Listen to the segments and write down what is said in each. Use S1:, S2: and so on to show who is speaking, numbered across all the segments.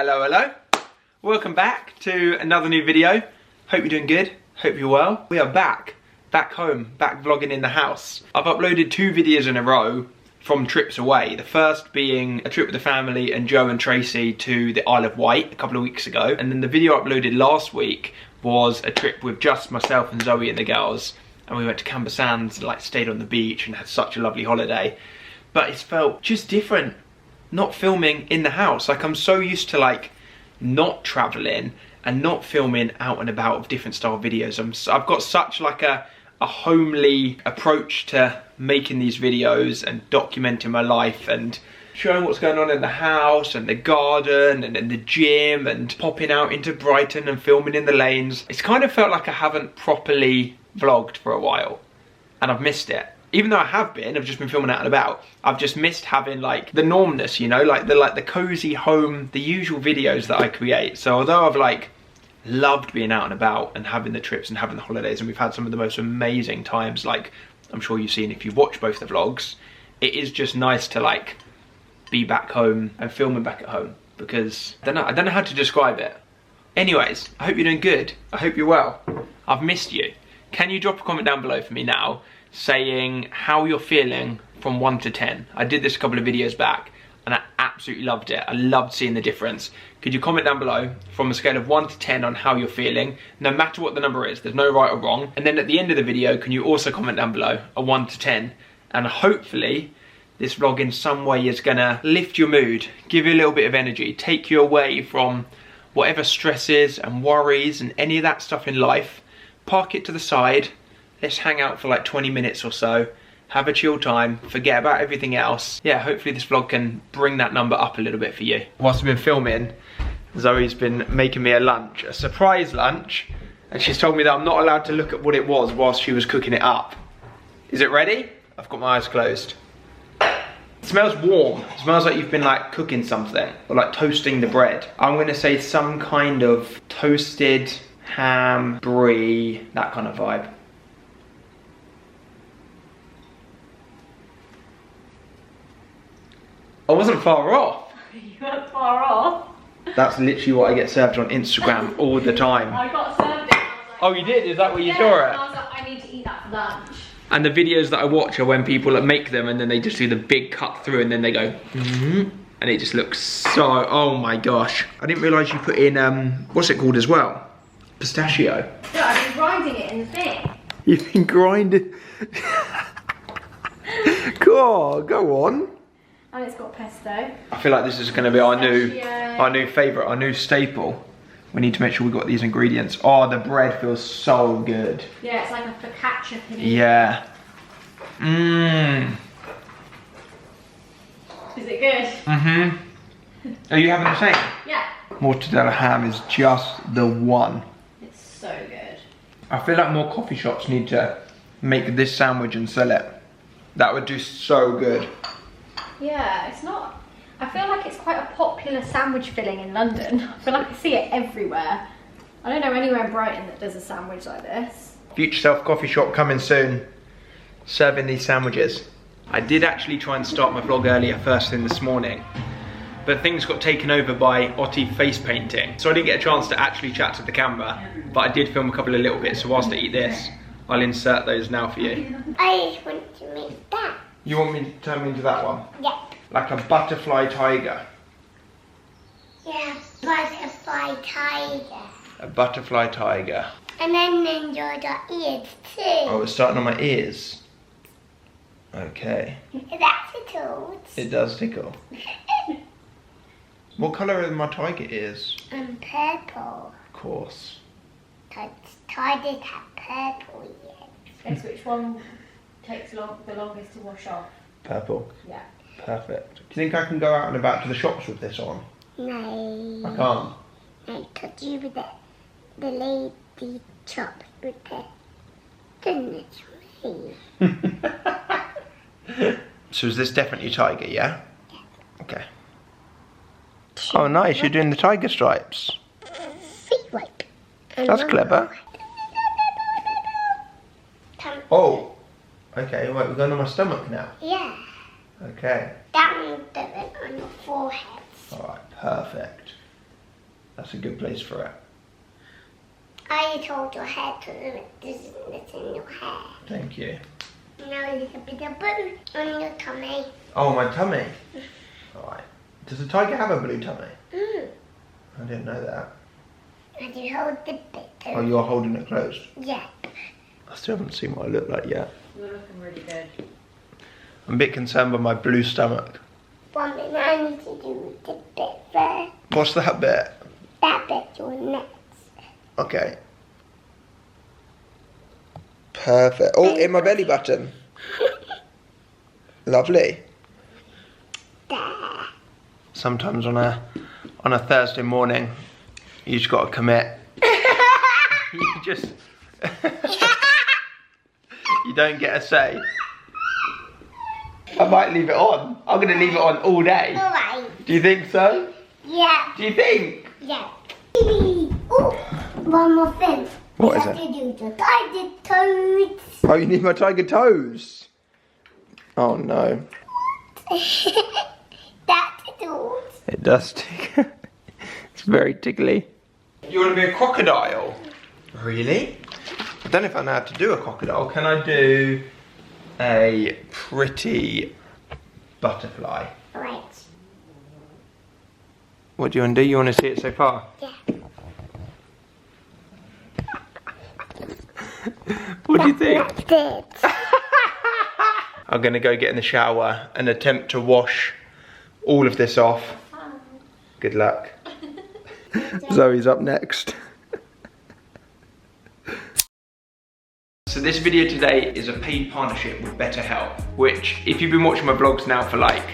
S1: Hello, hello. Welcome back to another new video. Hope you're doing good. Hope you're well. We are back home, back vlogging in the house. I've uploaded 2 videos in a row from trips away. The first being a trip with the family and Joe and Tracy to the Isle of Wight a couple of weeks ago. And then the video uploaded last week was a trip with just myself and Zoe and the girls. And we went to Camber Sands, like stayed on the beach and had such a lovely holiday. But it's felt just different not filming in the house. Like, I'm so used to like not traveling and not filming out and about of different style videos. I've got such like a homely approach to making these videos and documenting my life and showing what's going on in the house and the garden and in the gym and popping out into Brighton and filming in the lanes. It's kind of felt like I haven't properly vlogged for a while and I've missed it. Even though I have been, I've just been filming out and about. I've just missed having like the normness, you know, like the cozy home, the usual videos that I create. So although I've like loved being out and about and having the trips and having the holidays, and we've had some of the most amazing times, like I'm sure you've seen if you've watched both the vlogs, it is just nice to like be back home and filming back at home, because I don't know how to describe it. Anyways, I hope you're doing good. I hope you're well. I've missed you. Can you drop a comment down below for me now saying how you're feeling from 1 to 10. I did this a couple of videos back and I absolutely loved it. I loved seeing the difference. Could you comment down below from a scale of 1 to 10 on how you're feeling, no matter what the number is, there's no right or wrong. And then at the end of the video, can you also comment down below a 1 to 10, and hopefully this vlog in some way is gonna lift your mood, give you a little bit of energy, take you away from whatever stresses and worries and any of that stuff in life. Park it to the side. Let's hang out for like 20 minutes or so, have a chill time, forget about everything else. Yeah, hopefully this vlog can bring that number up a little bit for you. Whilst I've been filming, Zoe's been making me a lunch, a surprise lunch, and she's told me that I'm not allowed to look at what it was whilst she was cooking it up. Is it ready? I've got my eyes closed. It smells warm. It smells like you've been like cooking something, or like toasting the bread. I'm gonna say some kind of toasted ham, brie, that kind of vibe. I wasn't far off.
S2: You weren't far off.
S1: That's literally what I get served on Instagram all the time.
S2: I got served it. Like,
S1: oh, you did? Is that where you saw it?
S2: I was like, I need to eat that for lunch.
S1: And the videos that I watch are when people make them and then they just do the big cut through and then they go, and it just looks so, oh my gosh. I didn't realise you put in, what's it called as well? Pistachio.
S2: Yeah, I've been grinding it in the thing.
S1: You've been grinding. Go on.
S2: And it's got pesto.
S1: I feel like this is going to be our new favourite, our new staple. We need to make sure we got these ingredients. Oh, the bread feels so good.
S2: Yeah, it's like a focaccia thing.
S1: Yeah. Mmm.
S2: Is it good?
S1: Mm-hmm. Are you having the same?
S2: Yeah.
S1: Mortadella ham is just the one.
S2: It's so good.
S1: I feel like more coffee shops need to make this sandwich and sell it. That would do so good.
S2: Yeah, it's not... I feel like it's quite a popular sandwich filling in London. I feel like I see it everywhere. I don't know anywhere in Brighton that does a sandwich like this.
S1: Future Self coffee shop coming soon. Serving these sandwiches. I did actually try and start my vlog earlier first thing this morning, but things got taken over by Otti face painting. So I didn't get a chance to actually chat to the camera, but I did film a couple of little bits. So whilst I eat this, I'll insert those now for you.
S3: I just want to make that.
S1: You want me to turn me into that one?
S3: Yeah.
S1: Like a butterfly tiger.
S3: Yeah, butterfly tiger.
S1: A butterfly tiger.
S3: And then enjoy the ears too.
S1: Oh, it's starting on my ears. Okay.
S3: That tickles.
S1: It does tickle. What colour are my tiger ears?
S3: Purple.
S1: Of course.
S3: Tigers have purple ears.
S2: Guess which one takes the longest to wash off?
S1: Purple.
S2: Yeah.
S1: Perfect. Do you think I can go out and about to the shops with this on?
S3: No.
S1: I can't.
S3: No, because you were the lady chops with the goodness me.
S1: So is this definitely tiger, yeah? Yeah. Okay. Oh nice, you're doing the tiger stripes.
S3: Feet wipe.
S1: That's clever. Oh. Okay, wait, we're going on my stomach now.
S3: Yeah.
S1: Okay.
S3: That one does it on your forehead.
S1: Alright, perfect. That's a good place for it.
S3: I told your hair to listen in your hair.
S1: Thank you.
S3: Now a little bit of blue on your tummy.
S1: Oh, my tummy. Alright. Does a tiger have a blue tummy? I didn't know that.
S3: And you hold the bit.
S1: Oh, you're holding it closed?
S3: Yeah.
S1: I still haven't seen what I look like yet.
S2: You're looking really good.
S1: I'm a bit concerned by my blue stomach.
S3: One thing I need to do the bit first.
S1: What's that bit?
S3: That bit your next.
S1: Okay. Perfect. Oh, in my belly button. Lovely.
S3: There.
S1: Sometimes on a Thursday morning, you just got to commit. You just you don't get a say. I might leave it on. I'm gonna leave it on all day.
S3: Alright.
S1: Do you think so?
S3: Yeah.
S1: Do you think?
S3: Yeah. Ooh, one more thing.
S1: What is
S3: we
S1: it?
S3: have to do the tiger toads.
S1: Oh, you need my tiger toes. Oh no.
S3: That tickles.
S1: It does tickle. It's very tickly. You want to be a crocodile? Really? I don't know if I know how to do a crocodile. Can I do a pretty butterfly?
S3: Right.
S1: What do you want to do? You want to see it so far?
S3: Yeah.
S1: What do you think?
S3: That's it.
S1: I'm going to go get in the shower and attempt to wash all of this off. Good luck. Zoe's up next. So this video today is a paid partnership with BetterHelp, which if you've been watching my vlogs now for like,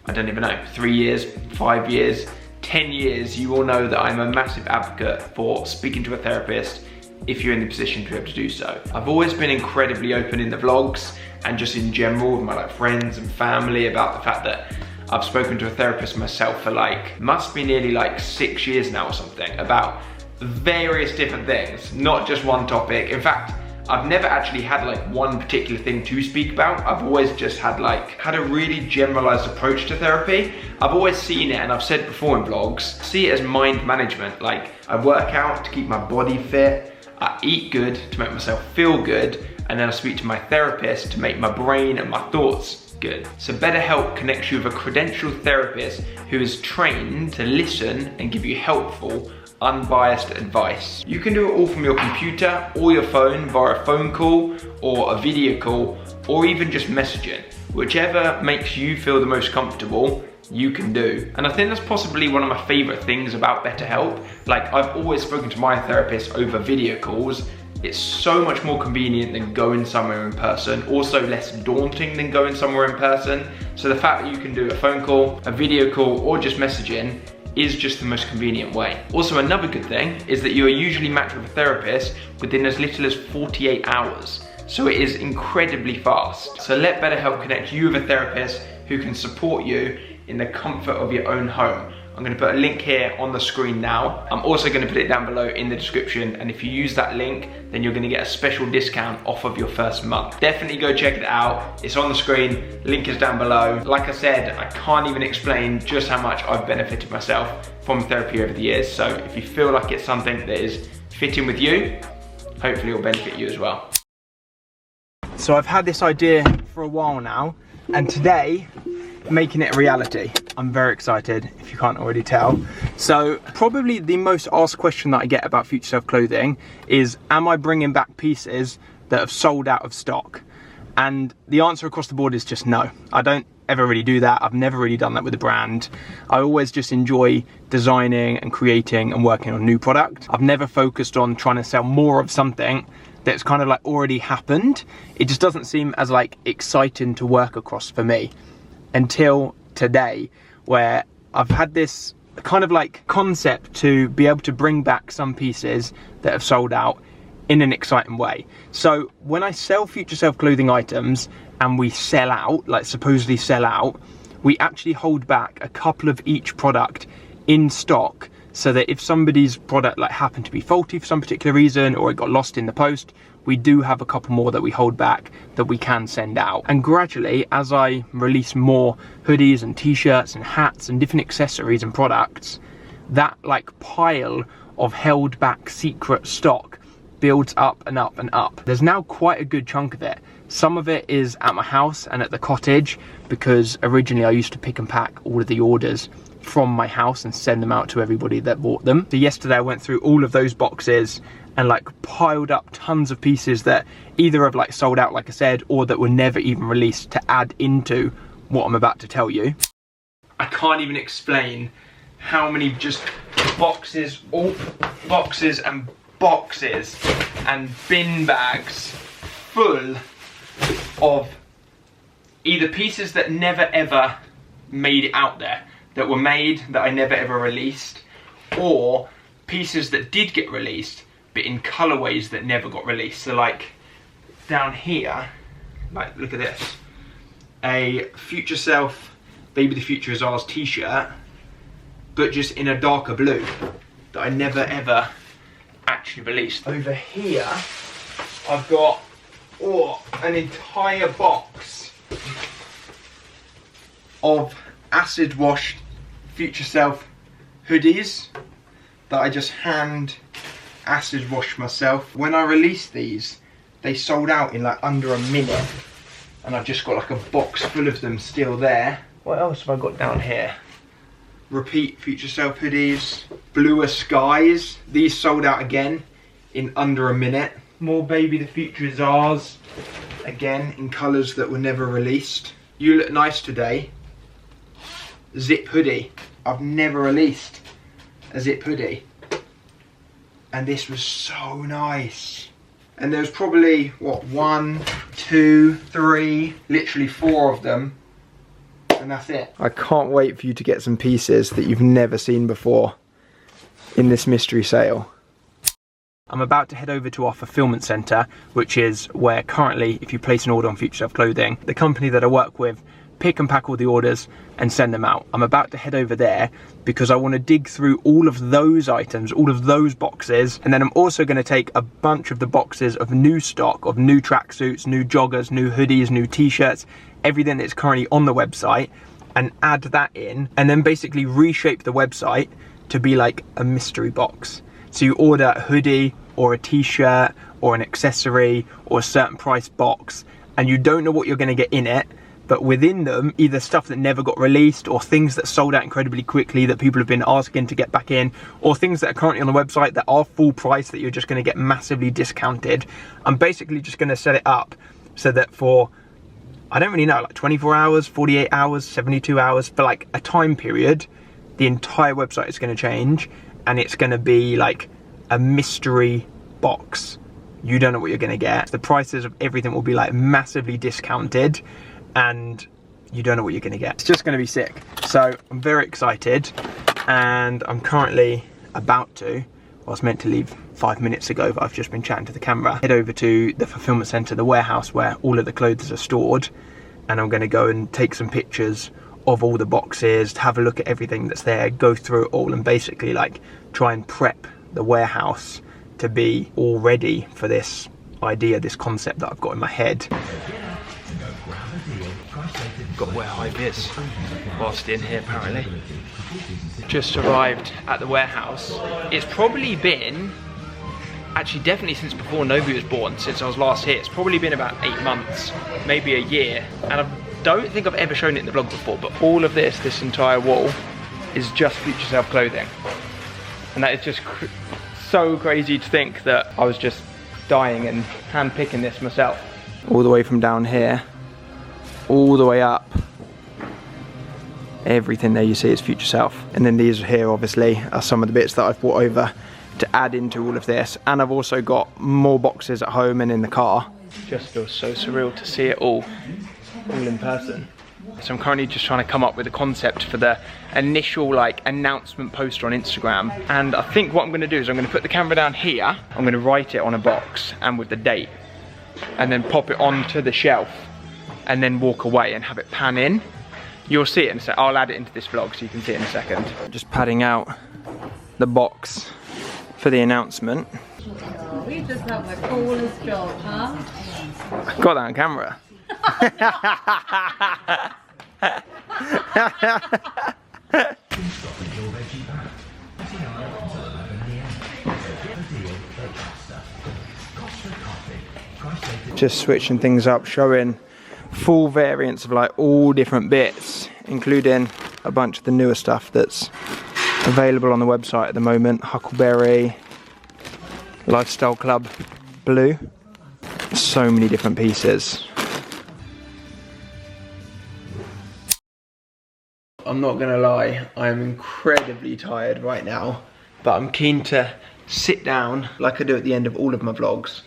S1: I don't even know, 3 years, 5 years, 10 years, you will know that I'm a massive advocate for speaking to a therapist if you're in the position to be able to do so. I've always been incredibly open in the vlogs and just in general with my friends and family about the fact that I've spoken to a therapist myself for must be nearly 6 years now or something, about various different things, not just one topic. In fact, I've never actually had one particular thing to speak about. I've always just had a really generalized approach to therapy. I've always seen it, and I've said before in vlogs, see it as mind management. I work out to keep my body fit, I eat good to make myself feel good, and then I speak to my therapist to make my brain and my thoughts good. So BetterHelp connects you with a credentialed therapist who is trained to listen and give you helpful, unbiased advice. You can do it all from your computer or your phone via a phone call or a video call or even just messaging. Whichever makes you feel the most comfortable, you can do. And I think that's possibly one of my favorite things about BetterHelp. I've always spoken to my therapist over video calls. It's so much more convenient than going somewhere in person, also less daunting than going somewhere in person. So the fact that you can do a phone call, a video call, or just messaging is just the most convenient way. Also, another good thing is that you are usually matched with a therapist within as little as 48 hours. So it is incredibly fast. So let BetterHelp connect you with a therapist who can support you in the comfort of your own home. I'm going to put a link here on the screen now. I'm also going to put it down below in the description, and if you use that link, then you're going to get a special discount off of your first month. Definitely go check it out. It's on the screen, link is down below. Like I said, I can't even explain just how much I've benefited myself from therapy over the years. So if you feel like it's something that is fitting with you, hopefully it'll benefit you as well. So I've had this idea for a while now, and today, making it a reality. I'm very excited, if you can't already tell. So probably the most asked question that I get about Future Self clothing is, am I bringing back pieces that have sold out of stock? And the answer across the board is just no. I don't ever really do that. I've never really done that with a brand. I always just enjoy designing and creating and working on new product. I've never focused on trying to sell more of something that's kind of already happened. It just doesn't seem as exciting to work across for me. Until today, where I've had this kind of concept to be able to bring back some pieces that have sold out in an exciting way. So when I sell Future Self clothing items and we sell out, supposedly sell out, we actually hold back a couple of each product in stock, so that if somebody's product happened to be faulty for some particular reason, or it got lost in the post, we do have a couple more that we hold back that we can send out. And gradually, as I release more hoodies and t-shirts and hats and different accessories and products, that like pile of held back secret stock builds up and up and up. There's now quite a good chunk of it. Some of it is at my house and at the cottage, because originally I used to pick and pack all of the orders from my house and send them out to everybody that bought them. So yesterday I went through all of those boxes and like piled up tons of pieces that either have like sold out, like I said, or that were never even released, to add into what I'm about to tell you. I can't even explain how many just boxes, all boxes and boxes and bin bags full of either pieces that never ever made it out there, that were made that I never ever released, or pieces that did get released but in colorways that never got released. So like down here, like look at this, a Future Self Baby the Future Is Ours t-shirt, but just in a darker blue, that I never ever actually released. Over here I've got an entire box of acid washed Future Self hoodies that I just hand acid washed myself. When I released these, they sold out in like under a minute, and I've just got like a box full of them still there. What else have I got down here? Repeat Future Self hoodies, Bluer Skies, these sold out again in under a minute. More Baby the Future Is Ours, again in colours that were never released. You Look Nice Today, zip hoodie. I've never released a zip hoodie, and this was so nice. And there was probably, what, 1, 2, 3, literally 4 of them, and that's it. I can't wait for you to get some pieces that you've never seen before in this mystery sale. I'm about to head over to our fulfillment centre, which is where currently, if you place an order on Future Self Clothing, the company that I work with pick and pack all the orders and send them out. I'm about to head over there because I want to dig through all of those items, all of those boxes, and then I'm also going to take a bunch of the boxes of new stock, of new tracksuits, new joggers, new hoodies, new t-shirts, everything that's currently on the website, and add that in, and then basically reshape the website to be like a mystery box. So you order a hoodie or a t-shirt or an accessory or a certain price box, and you don't know what you're going to get in it, but within them, either stuff that never got released, or things that sold out incredibly quickly that people have been asking to get back in, or things that are currently on the website that are full price that you're just going to get massively discounted. I'm basically just going to set it up so that for, I don't really know, like 24 hours, 48 hours, 72 hours, for like a time period, the entire website is going to change, and it's going to be like a mystery box. You don't know what you're going to get. The prices of everything will be like massively discounted, and you don't know what you're going to get. It's just going to be sick. So I'm very excited, and I'm currently about to, I was meant to leave 5 minutes ago, but I've just been chatting to the camera, head over to the fulfillment centre, the warehouse where all of the clothes are stored, and I'm going to go and take some pictures of all the boxes, have a look at everything that's there, go through it all, and basically like try and prep the warehouse to be all ready for this idea, this concept that I've got in my head. Got where Hive is whilst in here apparently. Just arrived at the warehouse. It's probably been, actually definitely since before Novi was born, since I was last here. It's probably been about 8 months, maybe a year, and I don't think I've ever shown it in the vlog before, but all of this entire wall is just Future Self clothing. And that is just so crazy to think that I was just dying and hand picking this myself. All the way from down here, all the way up, everything there you see is Future Self. And then these here obviously are some of the bits that I've brought over to add into all of this. And I've also got more boxes at home and in the car. Just feels so surreal to see it all in person. So I'm currently just trying to come up with a concept for the initial like announcement poster on Instagram. And I think what I'm going to do is I'm going to put the camera down here, I'm going to write it on a box and with the date, and then pop it onto the shelf, and then walk away and have it pan in. You'll see it in a sec. I'll add it into this vlog so you can see it in a second. Just padding out the box for the announcement.
S4: We just have the coolest job, huh?
S1: I got that on camera. Just switching things up, showing full variants of like all different bits, including a bunch of the newer stuff that's available on the website at the moment. Huckleberry, Lifestyle Club Blue, so many different pieces. I'm not gonna lie, I'm incredibly tired right now, but I'm keen to sit down like I do at the end of all of my vlogs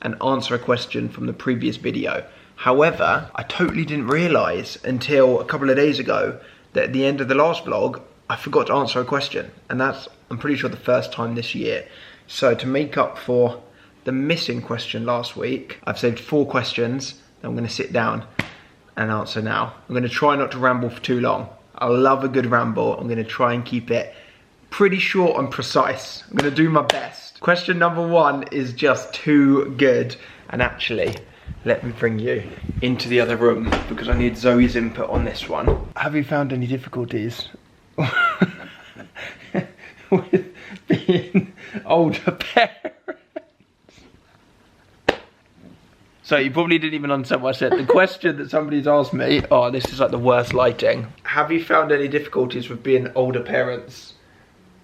S1: and answer a question from the previous video. However, I totally didn't realise until a couple of days ago that at the end of the last vlog, I forgot to answer a question. And that's, I'm pretty sure, the first time this year. So to make up for the missing question last week, I've saved 4 questions that I'm gonna sit down and answer now. I'm gonna try not to ramble for too long. I love a good ramble. I'm gonna try and keep it pretty short and precise. I'm gonna do my best. Question number 1 is just too good. And actually, let me bring you into the other room because I need Zoe's input on this one. Have you found any difficulties with being older parents? So you probably didn't even understand what I said. The question that somebody's asked me, oh, this is like the worst lighting. Have you found any difficulties with being older parents?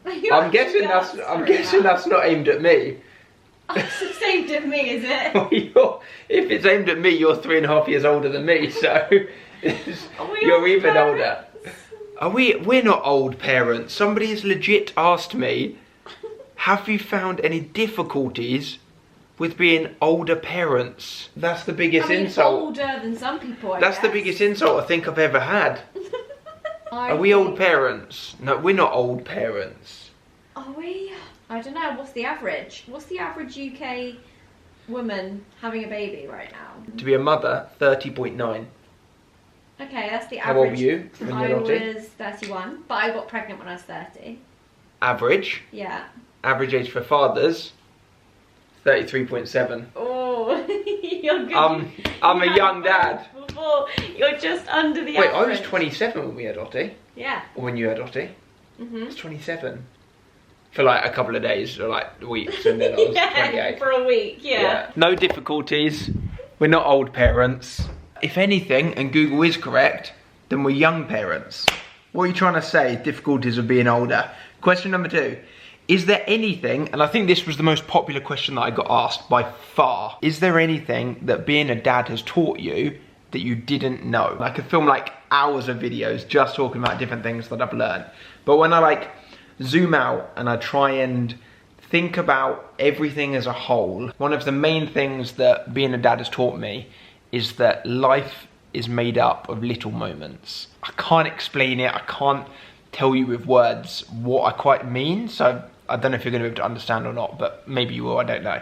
S1: I'm guessing that's not aimed at me.
S2: It's aimed at me, is it?
S1: Well, if it's aimed at me, you're 3.5 years older than me, so you're even older. We're not old parents. Somebody has legit asked me, have you found any difficulties with being older parents? That's the biggest insult.
S2: Older than some people, I
S1: That's
S2: guess.
S1: the biggest insult I think I've ever had. Are we old parents? No, we're not old parents.
S2: Are we? I don't know. What's the average? What's the average UK woman having a baby right now?
S1: To be a mother, 30.9.
S2: Okay, that's the average.
S1: How old were you when you
S2: I
S1: were naughty?
S2: was 31, but I got pregnant when I was 30.
S1: Average.
S2: Yeah.
S1: Average age for fathers, 33.7.
S2: Oh, you're good.
S1: I'm a young dad.
S2: Before. You're just under the
S1: Wait,
S2: average.
S1: I was 27 when we had Ottie.
S2: Yeah.
S1: Or when you had Ottie. I
S2: Mhm.
S1: was 27. For like a couple of days or like weeks, and then I was
S2: Yeah,
S1: 28.
S2: for a week. Yeah.
S1: No difficulties. We're not old parents. If anything, and Google is correct, then we're young parents. What are you trying to say? Difficulties of being older. Question number 2. Is there anything, and I think this was the most popular question that I got asked by far, is there anything that being a dad has taught you that you didn't know? I could film like hours of videos just talking about different things that I've learned. But when I like zoom out and I try and think about everything as a whole, one of the main things that being a dad has taught me is that life is made up of little moments. I can't explain it, I can't tell you with words what I quite mean, so I don't know if you're going to be able to understand or not, but maybe you will, I don't know.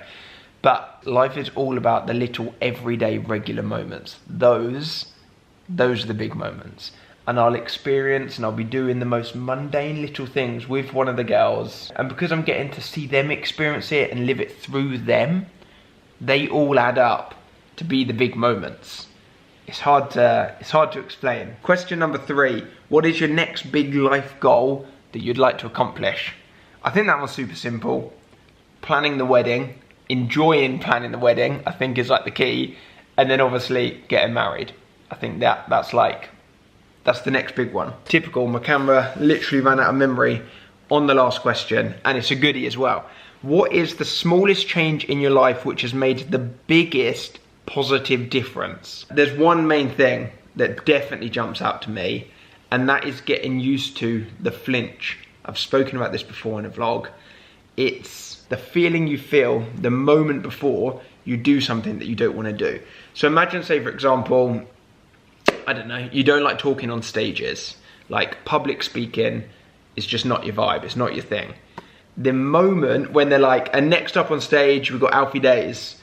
S1: But life is all about the little everyday regular moments. Those are the big moments. And I'll experience and I'll be doing the most mundane little things with one of the girls. And because I'm getting to see them experience it and live it through them, they all add up to be the big moments. It's hard to explain. Question number 3. What is your next big life goal that you'd like to accomplish? I think that one's super simple. Planning the wedding, enjoying planning the wedding, I think is like the key. And then obviously getting married. I think that's the next big one. Typical, my camera literally ran out of memory on the last question, and it's a goodie as well. What is the smallest change in your life which has made the biggest positive difference? There's one main thing that definitely jumps out to me, and that is getting used to the flinch. I've spoken about this before in a vlog. It's the feeling you feel the moment before you do something that you don't want to do. So imagine, say for example, I don't know, you don't like talking on stages. Like public speaking is just not your vibe, it's not your thing. The moment when they're like, and next up on stage, we've got Alfie Days.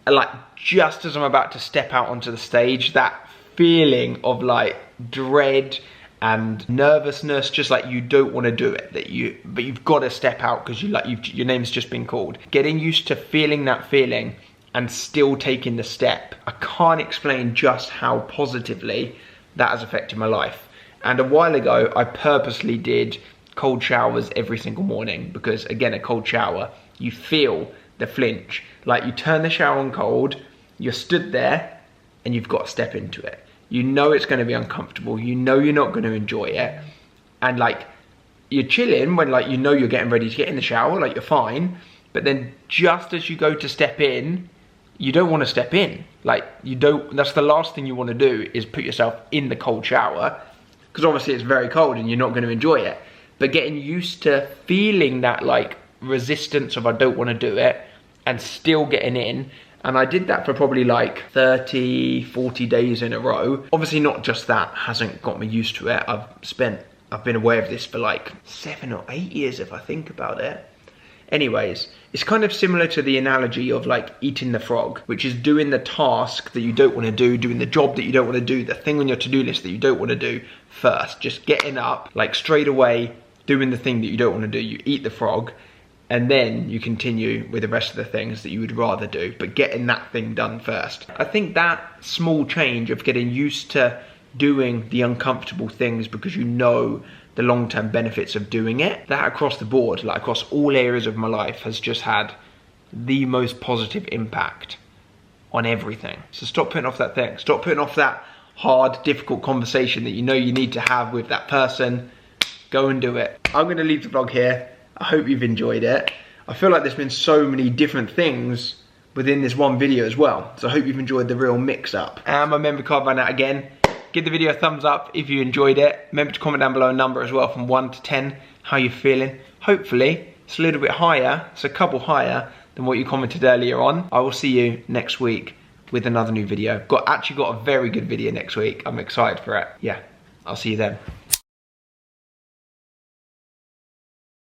S1: And like, just as I'm about to step out onto the stage, that feeling of like dread and nervousness, just like you don't want to do it, but you've got to step out because your name's just been called. Getting used to feeling that feeling and still taking the step. I can't explain just how positively that has affected my life. And a while ago, I purposely did cold showers every single morning because, again, a cold shower, you feel the flinch. Like, you turn the shower on cold, you're stood there, and you've got to step into it. You know it's going to be uncomfortable. You know you're not going to enjoy it. And like, you're chilling when like, you know you're getting ready to get in the shower, like you're fine. But then just as you go to step in, you don't want to step in. Like, you don't, that's the last thing you want to do, is put yourself in the cold shower. Because obviously it's very cold and you're not going to enjoy it. But getting used to feeling that like resistance of I don't want to do it, and still getting in. And I did that for probably like 30, 40 days in a row. Obviously not just that hasn't got me used to it. I've been aware of this for like 7 or 8 years if I think about it. Anyways, it's kind of similar to the analogy of like eating the frog, which is doing the task that you don't want to do, doing the job that you don't want to do, the thing on your to-do list that you don't want to do first. Just getting up, like straight away, doing the thing that you don't want to do. You eat the frog, and then you continue with the rest of the things that you would rather do, but getting that thing done first. I think that small change of getting used to doing the uncomfortable things because you know the long-term benefits of doing it, that across the board, like across all areas of my life, has just had the most positive impact on everything. So stop putting off that thing. Stop putting off that hard, difficult conversation that you know you need to have with that person. Go and do it. I'm gonna leave the vlog here. I hope you've enjoyed it. I feel like there's been so many different things within this one video as well. So I hope you've enjoyed the real mix up. And my memory card ran out again. Give the video a thumbs up if you enjoyed it. Remember to comment down below a number as well from 1 to 10, how you're feeling. Hopefully it's a little bit higher, it's a couple higher than what you commented earlier on. I will see you next week with another new video. Actually got a very good video next week. I'm excited for it. Yeah, I'll see you then.